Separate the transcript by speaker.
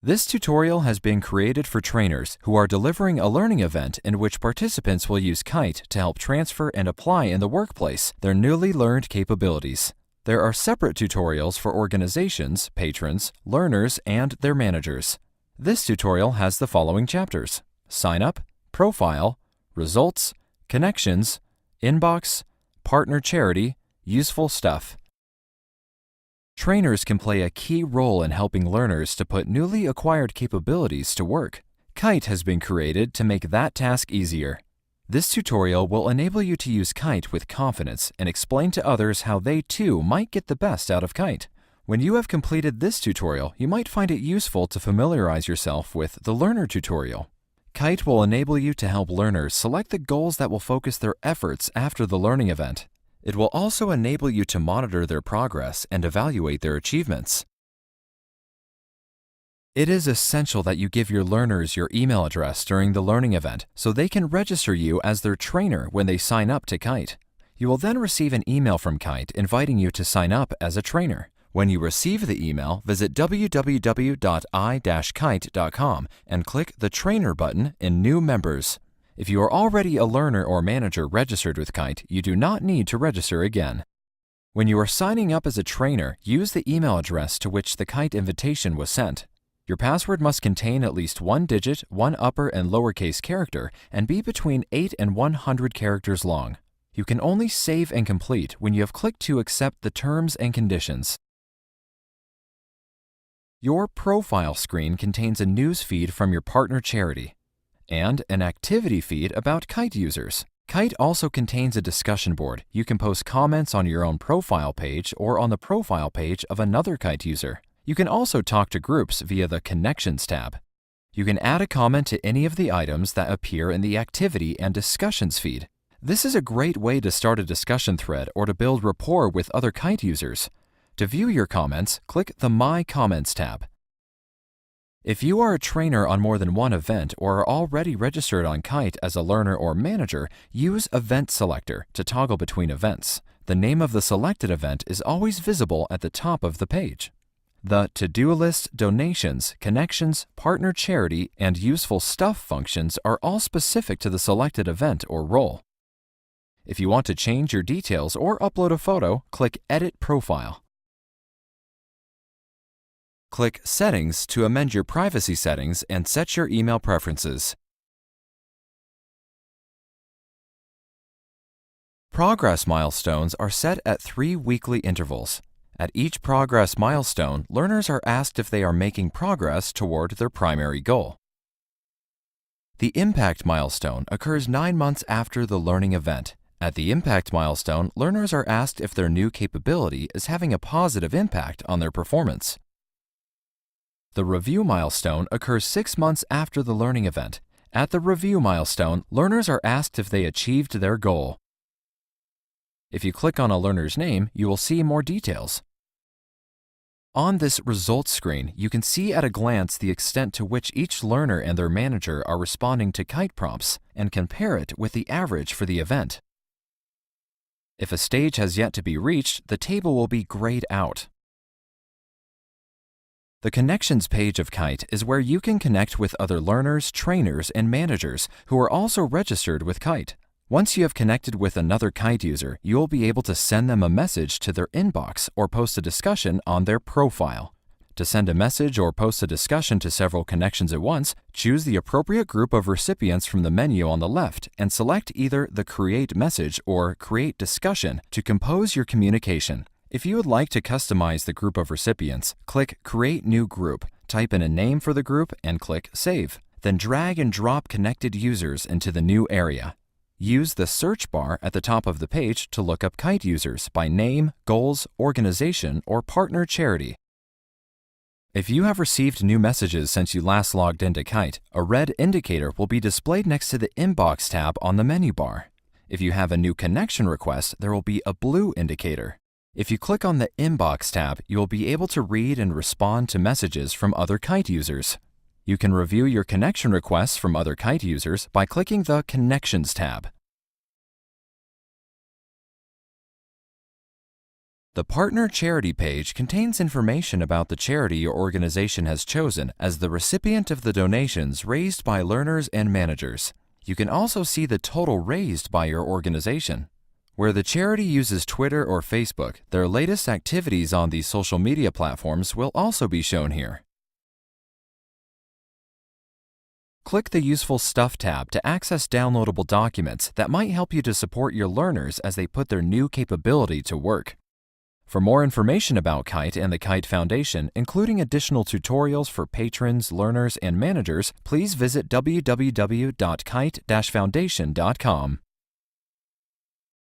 Speaker 1: This tutorial has been created for trainers who are delivering a learning event in which participants will use Kite to help transfer and apply in the workplace their newly learned capabilities. There are separate tutorials for organizations, patrons, learners, and their managers. This tutorial has the following chapters: Sign Up, Profile, Results, Connections, Inbox, Partner Charity, Useful Stuff. Trainers can play a key role in helping learners to put newly acquired capabilities to work. Kite has been created to make that task easier. This tutorial will enable you to use Kite with confidence and explain to others how they too might get the best out of Kite. When you have completed this tutorial, you might find it useful to familiarize yourself with the Learner tutorial. Kite will enable you to help learners select the goals that will focus their efforts after the learning event. It will also enable you to monitor their progress and evaluate their achievements. It is essential that you give your learners your email address during the learning event so they can register you as their trainer when they sign up to Kite. You will then receive an email from Kite inviting you to sign up as a trainer. When you receive the email, visit www.i-kite.com and click the Trainer button in New Members. If you are already a learner or manager registered with Kite, you do not need to register again. When you are signing up as a trainer, use the email address to which the Kite invitation was sent. Your password must contain at least one digit, one upper and lowercase character, and be between 8 and 100 characters long. You can only save and complete when you have clicked to accept the terms and conditions. Your profile screen contains a news feed from your partner charity and an activity feed about Kite users. Kite also contains a discussion board. You can post comments on your own profile page or on the profile page of another Kite user. You can also talk to groups via the Connections tab. You can add a comment to any of the items that appear in the Activity and Discussions feed. This is a great way to start a discussion thread or to build rapport with other Kite users. To view your comments, click the My Comments tab. If you are a trainer on more than one event or are already registered on Kite as a learner or manager, use Event Selector to toggle between events. The name of the selected event is always visible at the top of the page. The To-Do List, Donations, Connections, Partner Charity, and Useful Stuff functions are all specific to the selected event or role. If you want to change your details or upload a photo, click Edit Profile. Click Settings to amend your privacy settings and set your email preferences. Progress milestones are set at 3 weekly intervals. At each progress milestone, learners are asked if they are making progress toward their primary goal. The Impact milestone occurs 9 months after the learning event. At the Impact milestone, learners are asked if their new capability is having a positive impact on their performance. The Review milestone occurs 6 months after the learning event. At the Review milestone, learners are asked if they achieved their goal. If you click on a learner's name, you will see more details. On this results screen, you can see at a glance the extent to which each learner and their manager are responding to Kite prompts and compare it with the average for the event. If a stage has yet to be reached, the table will be grayed out. The Connections page of Kite is where you can connect with other learners, trainers, and managers who are also registered with Kite. Once you have connected with another Kite user, you will be able to send them a message to their inbox or post a discussion on their profile. To send a message or post a discussion to several connections at once, choose the appropriate group of recipients from the menu on the left and select either the Create Message or Create Discussion to compose your communication. If you would like to customize the group of recipients, click Create New Group, type in a name for the group, and click Save. Then drag and drop connected users into the new area. Use the search bar at the top of the page to look up Kite users by name, goals, organization, or partner charity. If you have received new messages since you last logged into Kite, a red indicator will be displayed next to the Inbox tab on the menu bar. If you have a new connection request, there will be a blue indicator. If you click on the Inbox tab, you will be able to read and respond to messages from other Kite users. You can review your connection requests from other Kite users by clicking the Connections tab. The Partner Charity page contains information about the charity your organization has chosen as the recipient of the donations raised by learners and managers. You can also see the total raised by your organization. Where the charity uses Twitter or Facebook, their latest activities on these social media platforms will also be shown here. Click the Useful Stuff tab to access downloadable documents that might help you to support your learners as they put their new capability to work. For more information about Kite and the Kite Foundation, including additional tutorials for patrons, learners, and managers, please visit www.kite-foundation.com.